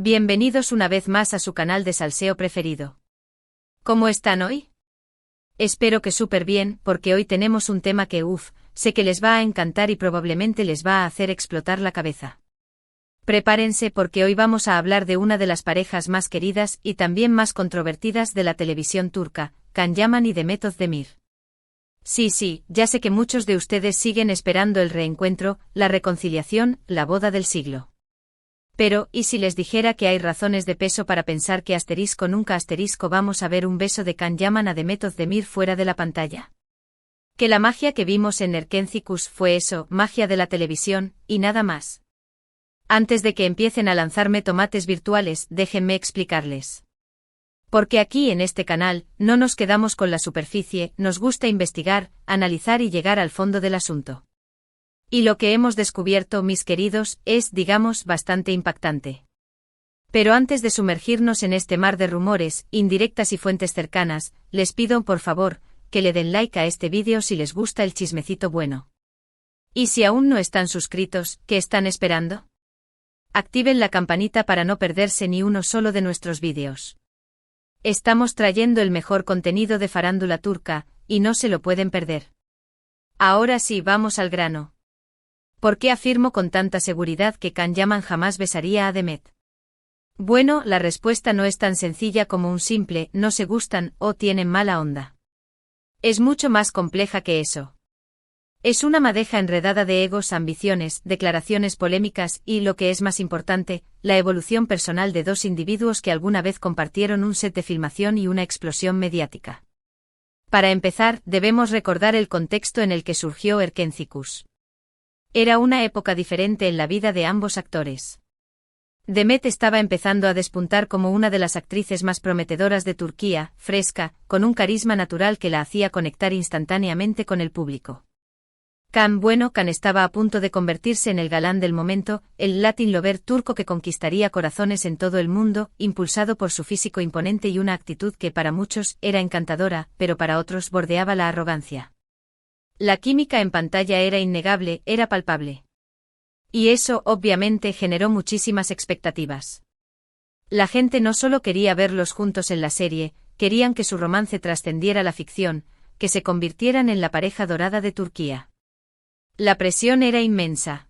Bienvenidos una vez más a su canal de salseo preferido. ¿Cómo están hoy? Espero que súper bien, porque hoy tenemos un tema que sé que les va a encantar y probablemente les va a hacer explotar la cabeza. Prepárense porque hoy vamos a hablar de una de las parejas más queridas y también más controvertidas de la televisión turca, Can Yaman y Demet Özdemir. Sí, ya sé que muchos de ustedes siguen esperando el reencuentro, la reconciliación, la boda del siglo. Pero, ¿y si les dijera que hay razones de peso para pensar que nunca vamos a ver un beso de Can Yaman a Demet Özdemir fuera de la pantalla? Que la magia que vimos en Erkenci Kuş fue eso, magia de la televisión, y nada más. Antes de que empiecen a lanzarme tomates virtuales, déjenme explicarles. Porque aquí en este canal, no nos quedamos con la superficie, nos gusta investigar, analizar y llegar al fondo del asunto. Y lo que hemos descubierto, mis queridos, es, digamos, bastante impactante. Pero antes de sumergirnos en este mar de rumores, indirectas y fuentes cercanas, les pido, por favor, que le den like a este vídeo si les gusta el chismecito bueno. Y si aún no están suscritos, ¿qué están esperando? Activen la campanita para no perderse ni uno solo de nuestros vídeos. Estamos trayendo el mejor contenido de farándula turca, y no se lo pueden perder. Ahora sí, vamos al grano. ¿Por qué afirmo con tanta seguridad que Can Yaman jamás besaría a Demet? Bueno, la respuesta no es tan sencilla como un simple no se gustan o tienen mala onda. Es mucho más compleja que eso. Es una madeja enredada de egos, ambiciones, declaraciones polémicas y, lo que es más importante, la evolución personal de dos individuos que alguna vez compartieron un set de filmación y una explosión mediática. Para empezar, debemos recordar el contexto en el que surgió Erkenci Kuş. Era una época diferente en la vida de ambos actores. Demet estaba empezando a despuntar como una de las actrices más prometedoras de Turquía, fresca, con un carisma natural que la hacía conectar instantáneamente con el público. Can estaba a punto de convertirse en el galán del momento, el Latin lover turco que conquistaría corazones en todo el mundo, impulsado por su físico imponente y una actitud que para muchos era encantadora, pero para otros bordeaba la arrogancia. La química en pantalla era innegable, era palpable. Y eso, obviamente, generó muchísimas expectativas. La gente no solo quería verlos juntos en la serie, querían que su romance trascendiera la ficción, que se convirtieran en la pareja dorada de Turquía. La presión era inmensa.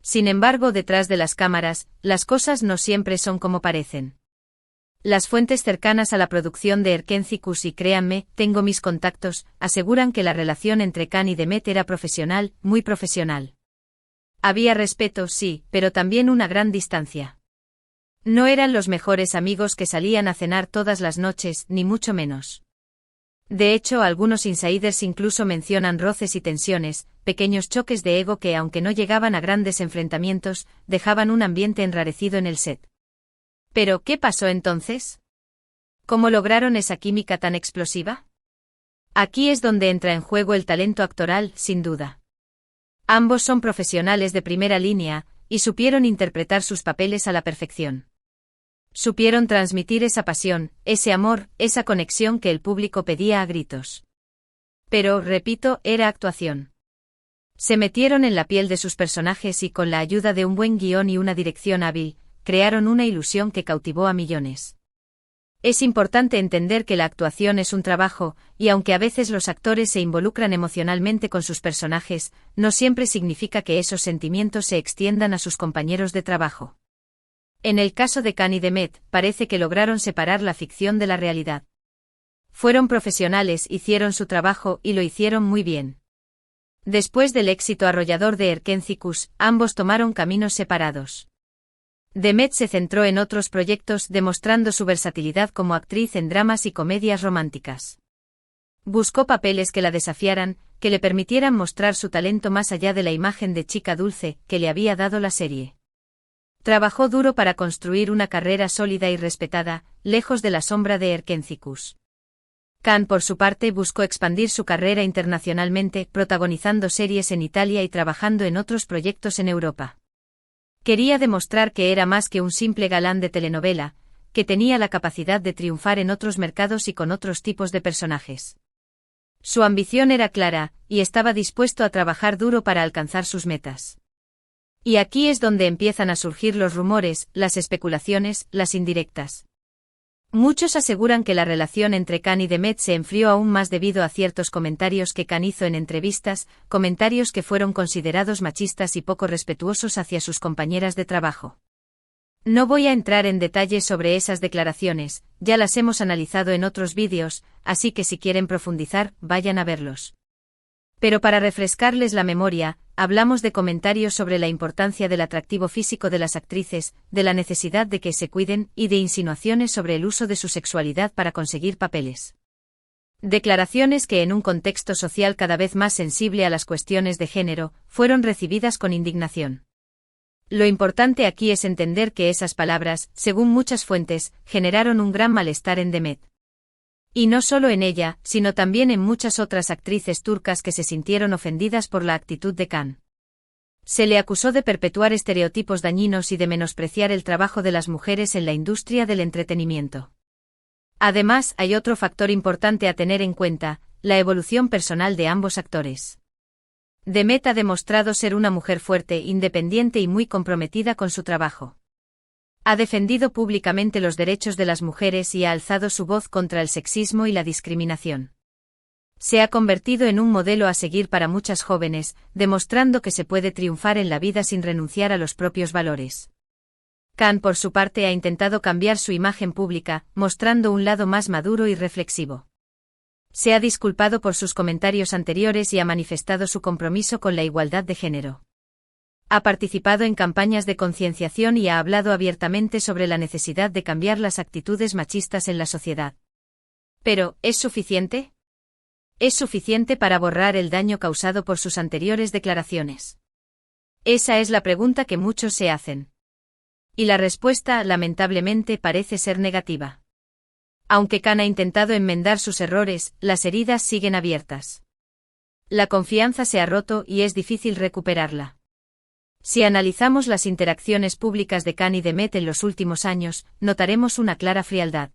Sin embargo, detrás de las cámaras, las cosas no siempre son como parecen. Las fuentes cercanas a la producción de Erkenci Kuş y créanme, tengo mis contactos, aseguran que la relación entre Can y Demet era profesional, muy profesional. Había respeto, sí, pero también una gran distancia. No eran los mejores amigos que salían a cenar todas las noches, ni mucho menos. De hecho, algunos insiders incluso mencionan roces y tensiones, pequeños choques de ego que, aunque no llegaban a grandes enfrentamientos, dejaban un ambiente enrarecido en el set. ¿Pero qué pasó entonces? ¿Cómo lograron esa química tan explosiva? Aquí es donde entra en juego el talento actoral, sin duda. Ambos son profesionales de primera línea, y supieron interpretar sus papeles a la perfección. Supieron transmitir esa pasión, ese amor, esa conexión que el público pedía a gritos. Pero, repito, era actuación. Se metieron en la piel de sus personajes y con la ayuda de un buen guión y una dirección hábil, crearon una ilusión que cautivó a millones. Es importante entender que la actuación es un trabajo, y aunque a veces los actores se involucran emocionalmente con sus personajes, no siempre significa que esos sentimientos se extiendan a sus compañeros de trabajo. En el caso de Can y Demet, parece que lograron separar la ficción de la realidad. Fueron profesionales, hicieron su trabajo y lo hicieron muy bien. Después del éxito arrollador de Erkenci Kuş, ambos tomaron caminos separados. Demet se centró en otros proyectos demostrando su versatilidad como actriz en dramas y comedias románticas. Buscó papeles que la desafiaran, que le permitieran mostrar su talento más allá de la imagen de chica dulce que le había dado la serie. Trabajó duro para construir una carrera sólida y respetada, lejos de la sombra de Erkenci Kuş. Can, por su parte, buscó expandir su carrera internacionalmente, protagonizando series en Italia y trabajando en otros proyectos en Europa. Quería demostrar que era más que un simple galán de telenovela, que tenía la capacidad de triunfar en otros mercados y con otros tipos de personajes. Su ambición era clara, y estaba dispuesto a trabajar duro para alcanzar sus metas. Y aquí es donde empiezan a surgir los rumores, las especulaciones, las indirectas. Muchos aseguran que la relación entre Khan y Demet se enfrió aún más debido a ciertos comentarios que Khan hizo en entrevistas, comentarios que fueron considerados machistas y poco respetuosos hacia sus compañeras de trabajo. No voy a entrar en detalles sobre esas declaraciones, ya las hemos analizado en otros vídeos, así que si quieren profundizar, vayan a verlos. Pero para refrescarles la memoria, hablamos de comentarios sobre la importancia del atractivo físico de las actrices, de la necesidad de que se cuiden y de insinuaciones sobre el uso de su sexualidad para conseguir papeles. Declaraciones que en un contexto social cada vez más sensible a las cuestiones de género, fueron recibidas con indignación. Lo importante aquí es entender que esas palabras, según muchas fuentes, generaron un gran malestar en Demet. Y no solo en ella, sino también en muchas otras actrices turcas que se sintieron ofendidas por la actitud de Khan. Se le acusó de perpetuar estereotipos dañinos y de menospreciar el trabajo de las mujeres en la industria del entretenimiento. Además, hay otro factor importante a tener en cuenta, la evolución personal de ambos actores. Demet ha demostrado ser una mujer fuerte, independiente y muy comprometida con su trabajo. Ha defendido públicamente los derechos de las mujeres y ha alzado su voz contra el sexismo y la discriminación. Se ha convertido en un modelo a seguir para muchas jóvenes, demostrando que se puede triunfar en la vida sin renunciar a los propios valores. Khan, por su parte, ha intentado cambiar su imagen pública, mostrando un lado más maduro y reflexivo. Se ha disculpado por sus comentarios anteriores y ha manifestado su compromiso con la igualdad de género. Ha participado en campañas de concienciación y ha hablado abiertamente sobre la necesidad de cambiar las actitudes machistas en la sociedad. Pero, ¿es suficiente? ¿Es suficiente para borrar el daño causado por sus anteriores declaraciones? Esa es la pregunta que muchos se hacen. Y la respuesta, lamentablemente, parece ser negativa. Aunque Khan ha intentado enmendar sus errores, las heridas siguen abiertas. La confianza se ha roto y es difícil recuperarla. Si analizamos las interacciones públicas de Khan y Demet en los últimos años, notaremos una clara frialdad.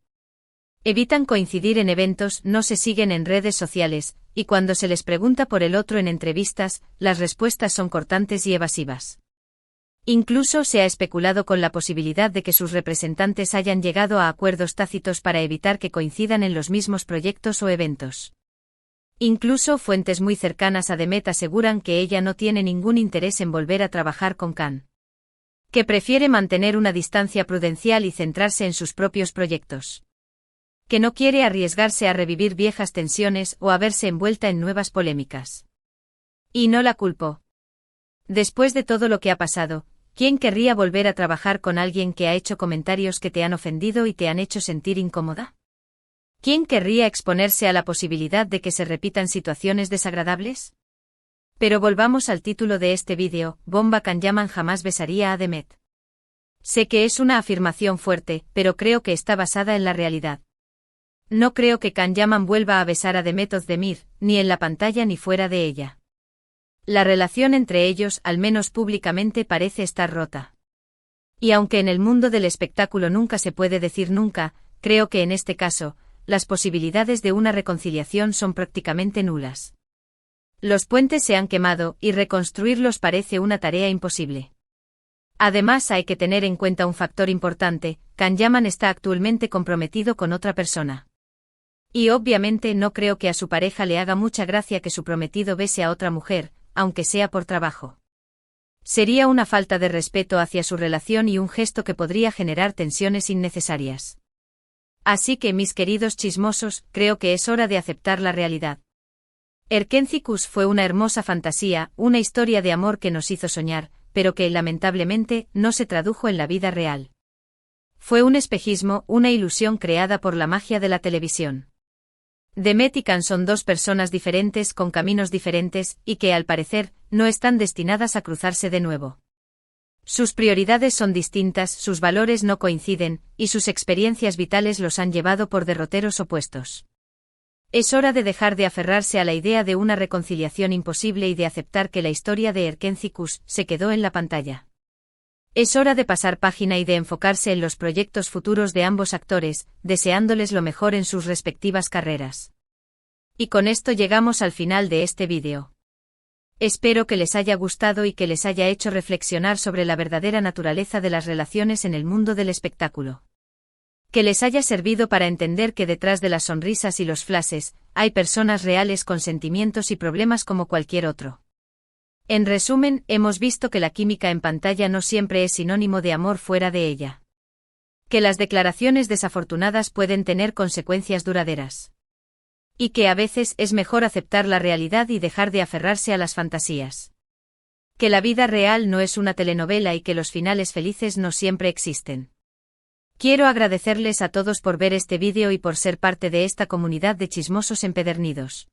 Evitan coincidir en eventos, no se siguen en redes sociales, y cuando se les pregunta por el otro en entrevistas, las respuestas son cortantes y evasivas. Incluso se ha especulado con la posibilidad de que sus representantes hayan llegado a acuerdos tácitos para evitar que coincidan en los mismos proyectos o eventos. Incluso fuentes muy cercanas a Demet aseguran que ella no tiene ningún interés en volver a trabajar con Khan. Que prefiere mantener una distancia prudencial y centrarse en sus propios proyectos. Que no quiere arriesgarse a revivir viejas tensiones o a verse envuelta en nuevas polémicas. Y no la culpo. Después de todo lo que ha pasado, ¿quién querría volver a trabajar con alguien que ha hecho comentarios que te han ofendido y te han hecho sentir incómoda? ¿Quién querría exponerse a la posibilidad de que se repitan situaciones desagradables? Pero volvamos al título de este vídeo, Bomba Khan Yaman jamás besaría a Demet. Sé que es una afirmación fuerte, pero creo que está basada en la realidad. No creo que Khan Yaman vuelva a besar a Demet Özdemir, ni en la pantalla ni fuera de ella. La relación entre ellos, al menos públicamente, parece estar rota. Y aunque en el mundo del espectáculo nunca se puede decir nunca, creo que en este caso, las posibilidades de una reconciliación son prácticamente nulas. Los puentes se han quemado y reconstruirlos parece una tarea imposible. Además hay que tener en cuenta un factor importante, Khan Yaman está actualmente comprometido con otra persona. Y obviamente no creo que a su pareja le haga mucha gracia que su prometido bese a otra mujer, aunque sea por trabajo. Sería una falta de respeto hacia su relación y un gesto que podría generar tensiones innecesarias. Así que, mis queridos chismosos, creo que es hora de aceptar la realidad. Erkenci fue una hermosa fantasía, una historia de amor que nos hizo soñar, pero que, lamentablemente, no se tradujo en la vida real. Fue un espejismo, una ilusión creada por la magia de la televisión. Demet y Khan son dos personas diferentes con caminos diferentes, y que, al parecer, no están destinadas a cruzarse de nuevo. Sus prioridades son distintas, sus valores no coinciden, y sus experiencias vitales los han llevado por derroteros opuestos. Es hora de dejar de aferrarse a la idea de una reconciliación imposible y de aceptar que la historia de Erkenci se quedó en la pantalla. Es hora de pasar página y de enfocarse en los proyectos futuros de ambos actores, deseándoles lo mejor en sus respectivas carreras. Y con esto llegamos al final de este vídeo. Espero que les haya gustado y que les haya hecho reflexionar sobre la verdadera naturaleza de las relaciones en el mundo del espectáculo. Que les haya servido para entender que detrás de las sonrisas y los flashes, hay personas reales con sentimientos y problemas como cualquier otro. En resumen, hemos visto que la química en pantalla no siempre es sinónimo de amor fuera de ella. Que las declaraciones desafortunadas pueden tener consecuencias duraderas. Y que a veces es mejor aceptar la realidad y dejar de aferrarse a las fantasías. Que la vida real no es una telenovela y que los finales felices no siempre existen. Quiero agradecerles a todos por ver este vídeo y por ser parte de esta comunidad de chismosos empedernidos.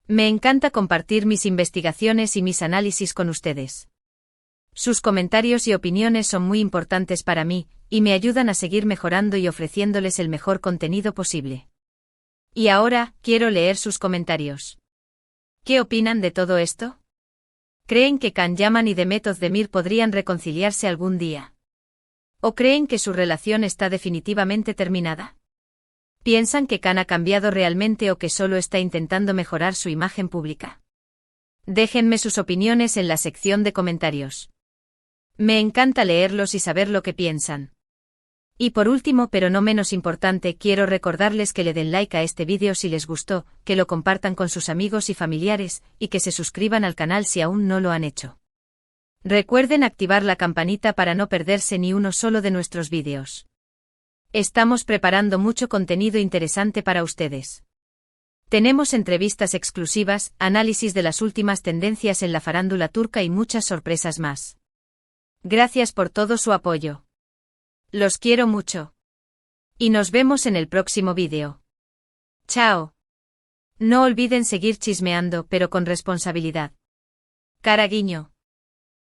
Me encanta compartir mis investigaciones y mis análisis con ustedes. Sus comentarios y opiniones son muy importantes para mí, y me ayudan a seguir mejorando y ofreciéndoles el mejor contenido posible. Y ahora, quiero leer sus comentarios. ¿Qué opinan de todo esto? ¿Creen que Can Yaman y Demet Özdemir podrían reconciliarse algún día? ¿O creen que su relación está definitivamente terminada? ¿Piensan que Can ha cambiado realmente o que solo está intentando mejorar su imagen pública? Déjenme sus opiniones en la sección de comentarios. Me encanta leerlos y saber lo que piensan. Y por último, pero no menos importante, quiero recordarles que le den like a este vídeo si les gustó, que lo compartan con sus amigos y familiares, y que se suscriban al canal si aún no lo han hecho. Recuerden activar la campanita para no perderse ni uno solo de nuestros vídeos. Estamos preparando mucho contenido interesante para ustedes. Tenemos entrevistas exclusivas, análisis de las últimas tendencias en la farándula turca y muchas sorpresas más. Gracias por todo su apoyo. Los quiero mucho. Y nos vemos en el próximo vídeo. Chao. No olviden seguir chismeando, pero con responsabilidad. Cara guiño.